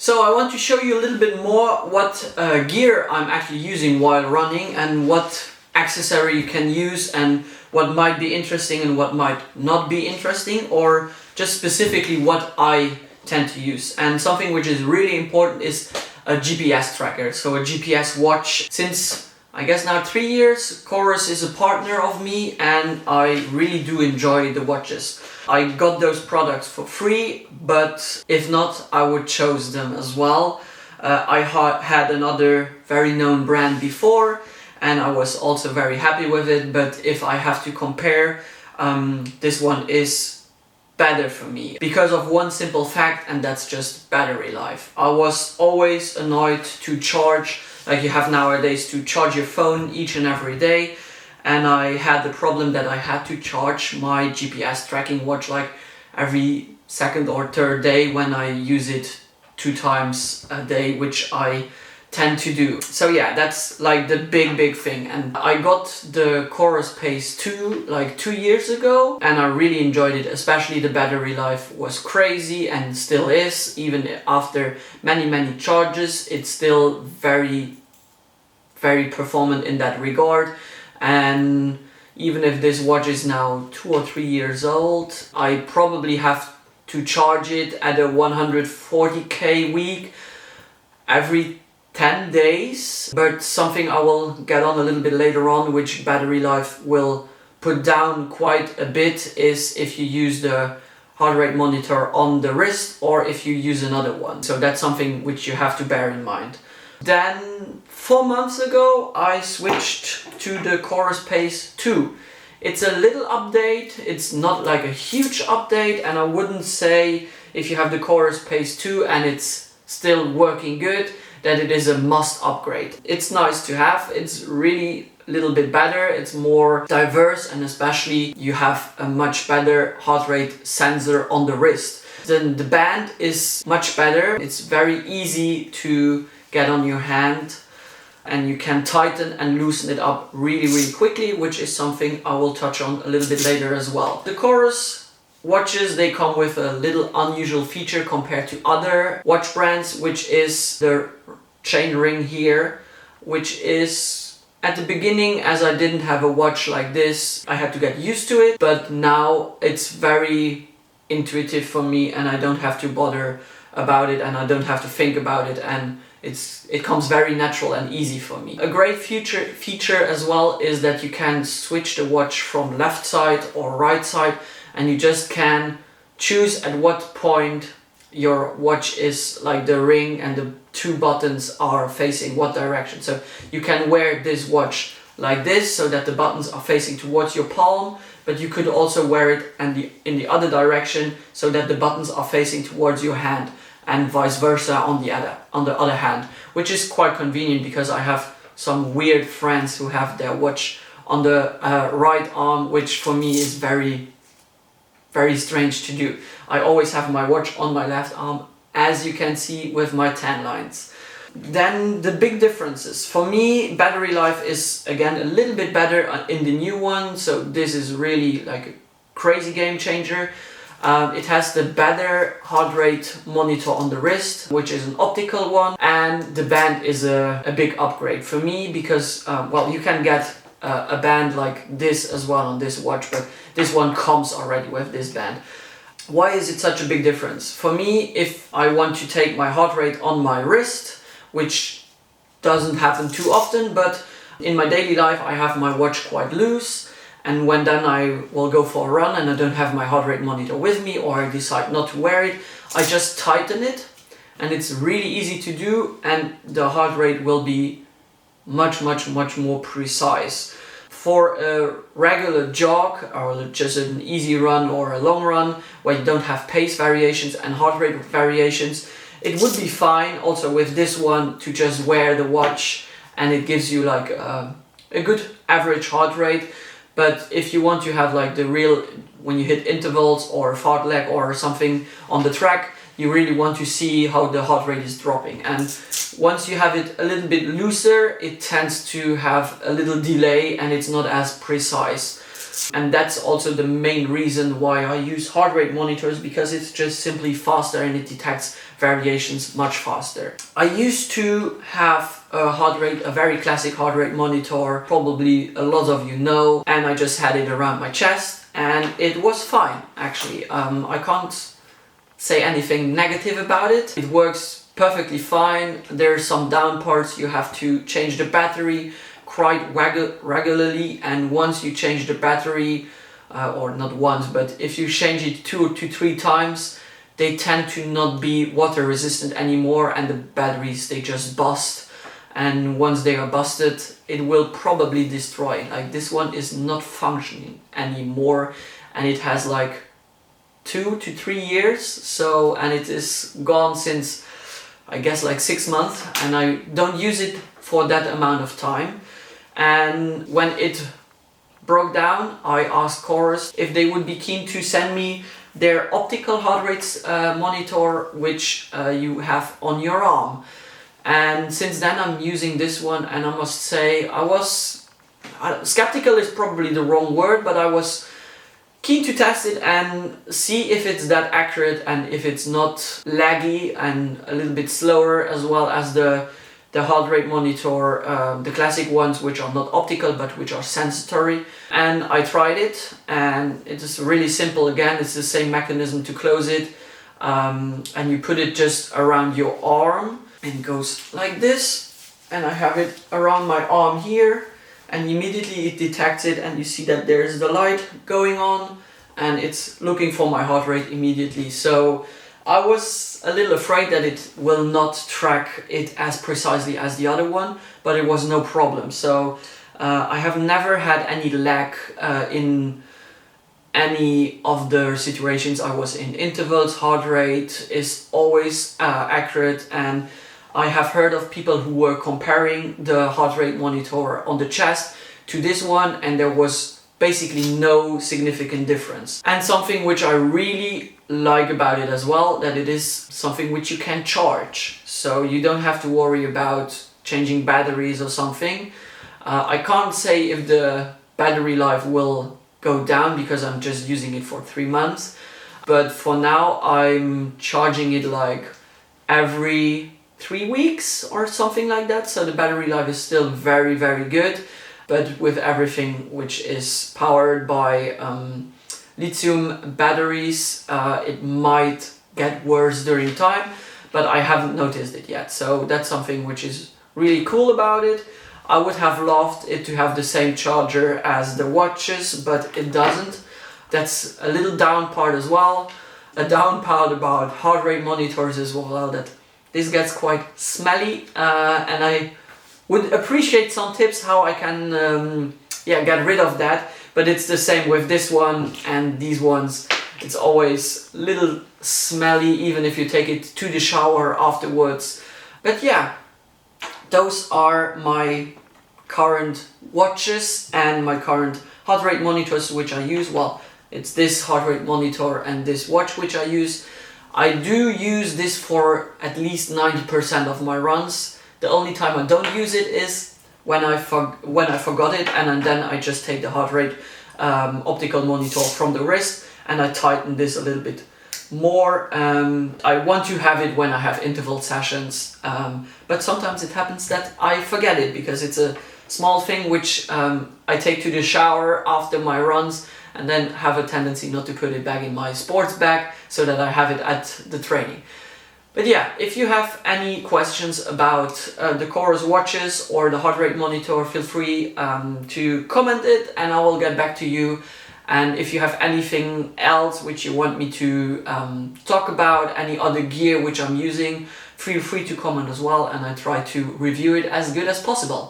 So I want to show you a little bit more what gear I'm actually using while running and what accessory you can use and what might be interesting and what might not be interesting, or just specifically what I tend to use. And something which is really important is a GPS tracker, so a GPS watch. Since I guess now 3 years, Coros is a partner of me and I really do enjoy the watches. I got those products for free, but if not, I would choose them as well. I had another very known brand before and I was also very happy with it, but if I have to compare, this one is better for me because of one simple fact, and that's just battery life. I was always annoyed to charge, like you have nowadays, to charge your phone each and every day. And I had the problem that I had to charge my GPS tracking watch like every second or third day when I use it 2 times a day, which I tend to do. So yeah, that's like the big thing. And I got the Coros Pace 2 like 2 years ago and I really enjoyed it, especially the battery life was crazy and still is. Even after many charges, it's still very performant in that regard. And even if this watch is now 2 or 3 years old, I probably have to charge it at a 140k week every 10 days. But something I will get on a little bit later on, which battery life will put down quite a bit, is if you use the heart rate monitor on the wrist or if you use another one. So that's something which you have to bear in mind. Then 4 months ago I switched to the Coros Pace 2. It's a little update, it's not like a huge update, and I wouldn't say if you have the Coros Pace 2 and it's still working good that it is a must upgrade. It's nice to have, it's really a little bit better, it's more diverse, and especially you have a much better heart rate sensor on the wrist. Then the band is much better, it's very easy to get on your hand and you can tighten and loosen it up really quickly, which is something I will touch on a little bit later as well. The Coros watches, they come with a little unusual feature compared to other watch brands, which is the chain ring here, which is at the beginning, as I didn't have a watch like this, I had to get used to it, but now it's very intuitive for me and I don't have to bother about it and I don't have to think about it, and it comes very natural and easy for me. A great feature as well is that you can switch the watch from left side or right side, and you just can choose at what point your watch is, like the ring and the 2 buttons are facing what direction. So you can wear this watch like this so that the buttons are facing towards your palm, but you could also wear it in the other direction so that the buttons are facing towards your hand, and vice versa on the other hand, which is quite convenient because I have some weird friends who have their watch on the right arm, which for me is very strange to do. I always have my watch on my left arm, as you can see with my tan lines. Then the big differences. For me, battery life is again a little bit better in the new one, so this is really like a crazy game changer. It has the better heart rate monitor on the wrist, which is an optical one, and the band is a big upgrade for me because, well, you can get a band like this as well on this watch, but this one comes already with this band. Why is it such a big difference? For me, if I want to take my heart rate on my wrist, which doesn't happen too often, but in my daily life I have my watch quite loose, and when then I will go for a run and I don't have my heart rate monitor with me, or I decide not to wear it, I just tighten it and it's really easy to do, and the heart rate will be much more precise. For a regular jog or just an easy run or a long run where you don't have pace variations and heart rate variations, it would be fine also with this one to just wear the watch and it gives you like a good average heart rate. But if you want to have like the real, when you hit intervals or fartlek or something on the track, you really want to see how the heart rate is dropping. And once you have it a little bit looser, it tends to have a little delay and it's not as precise. And that's also the main reason why I use heart rate monitors, because it's just simply faster and it detects variations much faster. I used to have a very classic heart rate monitor, probably a lot of you know, and I just had it around my chest and it was fine actually. I can't say anything negative about it. It works perfectly fine. There are some down parts. You have to change the battery quite regularly, and once you change the battery, or not once, but if you change it 2 to 3 times, they tend to not be water resistant anymore, and the batteries, they just bust. And once they are busted, it will probably destroy. Like this one is not functioning anymore, and it has like 2 to 3 years. So, and it is gone since I guess like 6 months, and I don't use it for that amount of time. And when it broke down, I asked Coros if they would be keen to send me their optical heart rates monitor, which you have on your arm. And since then I'm using this one, and I must say I was skeptical is probably the wrong word, but I was keen to test it and see if it's that accurate and if it's not laggy and a little bit slower, as well as the heart rate monitor, the classic ones which are not optical but which are sensory. And I tried it, and it is really simple. Again, it's the same mechanism to close it, and you put it just around your arm, and it goes like this, and I have it around my arm here, and immediately it detects it, and you see that there's the light going on and it's looking for my heart rate immediately. So I was a little afraid that it will not track it as precisely as the other one, but it was no problem. So I have never had any lag in any of the situations I was in. Intervals, heart rate is always accurate, and I have heard of people who were comparing the heart rate monitor on the chest to this one, and there was basically no significant difference. And something which I really like about it as well, that it is something which you can charge, so you don't have to worry about changing batteries or something. I can't say if the battery life will go down because I'm just using it for 3 months, but for now I'm charging it like every 3 weeks or something like that, so the battery life is still very, very good. But with everything which is powered by lithium batteries, it might get worse during time, but I haven't noticed it yet. So that's something which is really cool about it. I would have loved it to have the same charger as the watches, but it doesn't. That's a little down part as well. A down part about heart rate monitors as well, that this gets quite smelly, and I would appreciate some tips how I can get rid of that. But it's the same with this one and these ones. It's always a little smelly, even if you take it to the shower afterwards. But yeah, those are my current watches and my current heart rate monitors which I use. Well, it's this heart rate monitor and this watch which I use. I do use this for at least 90% of my runs. The only time I don't use it is when I forgot it, and then I just take the heart rate optical monitor from the wrist and I tighten this a little bit more. I want to have it when I have interval sessions, but sometimes it happens that I forget it because it's a small thing which I take to the shower after my runs, and then have a tendency not to put it back in my sports bag so that I have it at the training. But yeah, if you have any questions about the Coros watches or the heart rate monitor, feel free to comment it and I will get back to you. And if you have anything else which you want me to talk about, any other gear which I'm using, feel free to comment as well, and I try to review it as good as possible.